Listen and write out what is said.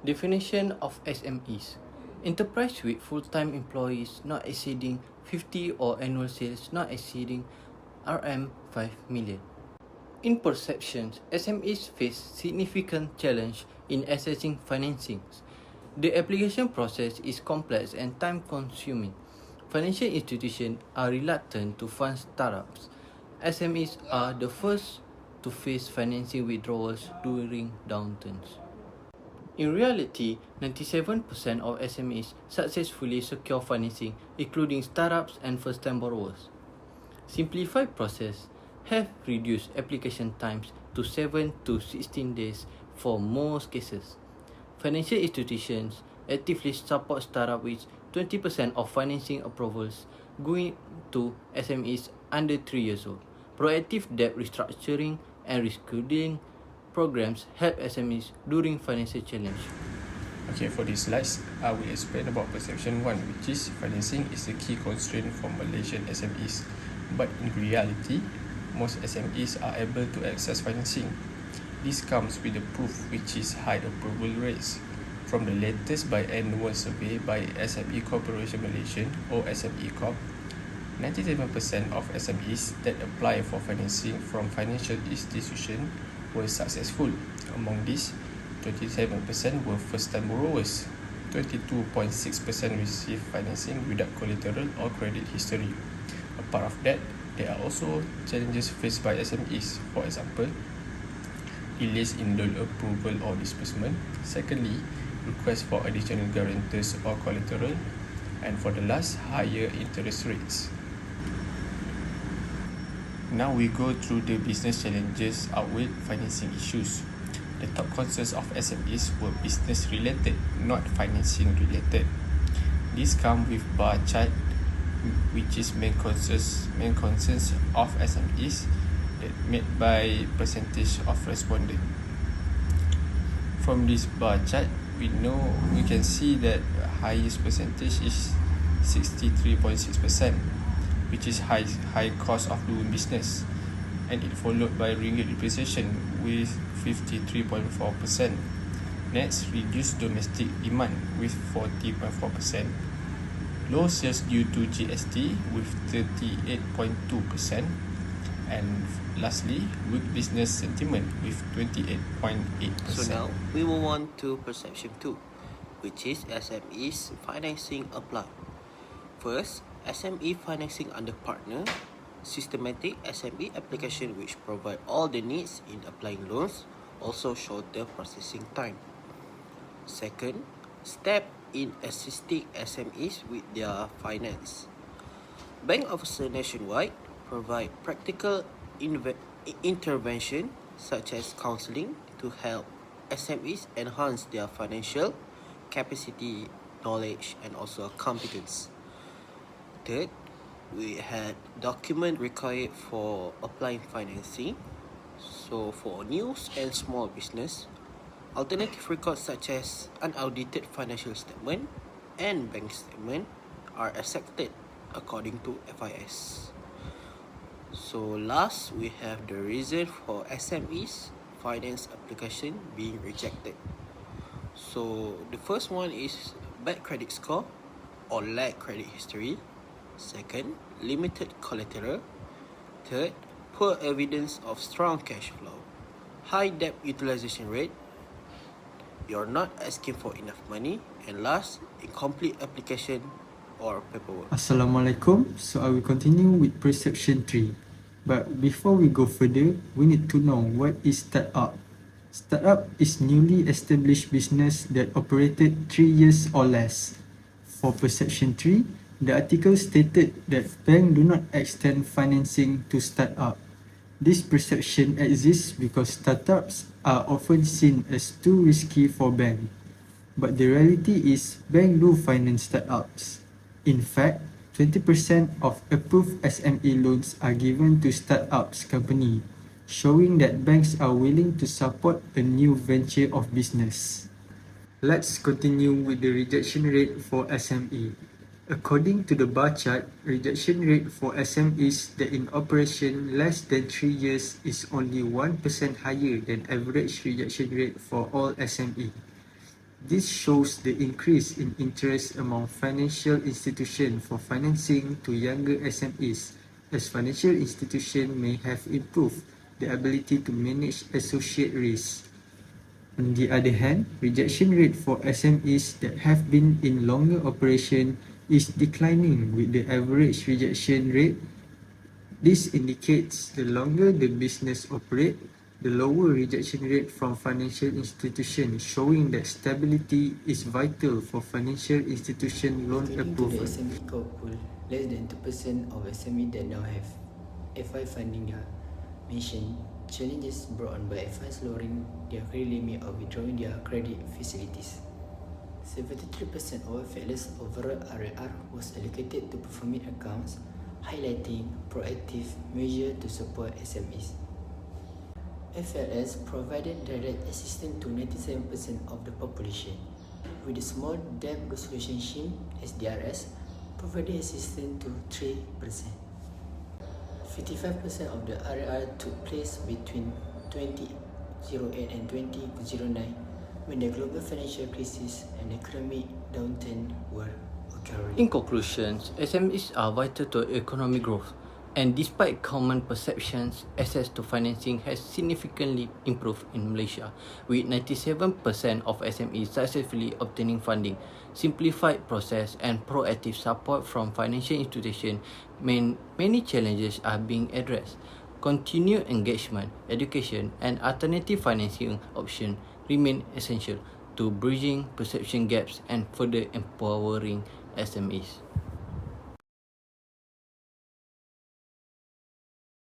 Definition of SMEs: enterprise with full-time employees not exceeding 50 or annual sales not exceeding Rm 5 million. In perceptions, SMEs face significant challenge in accessing financings. The application process is complex and time-consuming. Financial institutions are reluctant to fund startups. SMEs are the first to face financing withdrawals during downturns. In reality, 97% of SMEs successfully secure financing, including startups and first-time borrowers. Simplified process have reduced application times to 7 to 16 days for most cases. Financial institutions actively support startups with 20% of financing approvals going to SMEs under 3 years old. Proactive debt restructuring and rescheduling programs help SMEs during financial challenge. Okay, for these slides, I will explain about perception 1, which is financing is a key constraint for Malaysian SMEs. But in reality, most SMEs are able to access financing. This comes with the proof, which is high approval rates. From the latest biannual survey by SME Corporation Malaysia or SME Corp, 97% of SMEs that apply for financing from financial institutions were successful. Among these, 27% were first-time borrowers. 22.6% received financing without collateral or credit history. Apart of that, there are also challenges faced by SMEs. For example, delays in loan approval or disbursement. Secondly, requests for additional guarantors or collateral. And for the last, higher interest rates. Now we go through the business challenges outweigh financing issues. The top concerns of SMEs were business related, not financing related. This comes with bar chart, which is main concerns of SMEs that made by percentage of respondent. From this bar chart, we can see that the highest percentage is 63.6%, which is high cost of doing business, and it followed by ringgit depreciation with 53.4%. Next, reduced domestic demand with 40.4%. Low sales due to GST with 38.2%. And lastly, weak business sentiment with 28.8%. So now we move on to perception 2, which is SMEs financing apply. First, SME financing under partner, systematic SME application which provide all the needs in applying loans, also shorter processing time. Second, step in assisting SMEs with their finance. Bank officers nationwide provide practical intervention such as counseling to help SMEs enhance their financial capacity, knowledge, and also competence. Third, we had document required for applying financing. So for new and small business, alternative records such as unaudited financial statement and bank statement are accepted according to FIS. So last, we have the reason for SMEs finance application being rejected. So the first one is bad credit score or lack credit history. Second, limited collateral. Third, poor evidence of strong cash flow. High debt utilization rate. You're not asking for enough money. And last, incomplete application or paperwork. Assalamualaikum. So I will continue with perception 3. But before we go further, we need to know what is startup. Startup is newly established business that operated 3 years or less. For perception 3, the article stated that banks do not extend financing to startup. This perception exists because startups are often seen as too risky for banks. But the reality is banks do finance startups. In fact, 20% of approved SME loans are given to startups company, showing that banks are willing to support a new venture of business. Let's continue with the rejection rate for SME. According to the bar chart, rejection rate for SMEs that in operation less than 3 years is only 1% higher than average rejection rate for all SME. This shows the increase in interest among financial institutions for financing to younger SMEs, as financial institutions may have improved the ability to manage associate risk. On the other hand, rejection rate for SMEs that have been in longer operation is declining, with the average rejection rate. This indicates the longer the business operate, the lower rejection rate from financial institutions, showing that stability is vital for financial institution loan According to the approval. SME core pool, less than 2% of SME that now have FI funding are mentioned challenges brought on by FIs lowering their credit limit or withdrawing their credit facilities. 73% of FLS overall RR was allocated to performing accounts, highlighting proactive measures to support SMEs. FLS provided direct assistance to 97% of the population, with the Small Debt Resolution Scheme (SDRS) providing assistance to 3%. 55% of the RR took place between 2008 and 2009, when the global financial crisis and economic downturn were occurring. In conclusion, SMEs are vital to economic growth, and despite common perceptions, access to financing has significantly improved in Malaysia, with 97% of SMEs successfully obtaining funding. Simplified process and proactive support from financial institutions mean many challenges are being addressed. Continued engagement, education, and alternative financing options remain essential to bridging perception gaps and further empowering SMEs.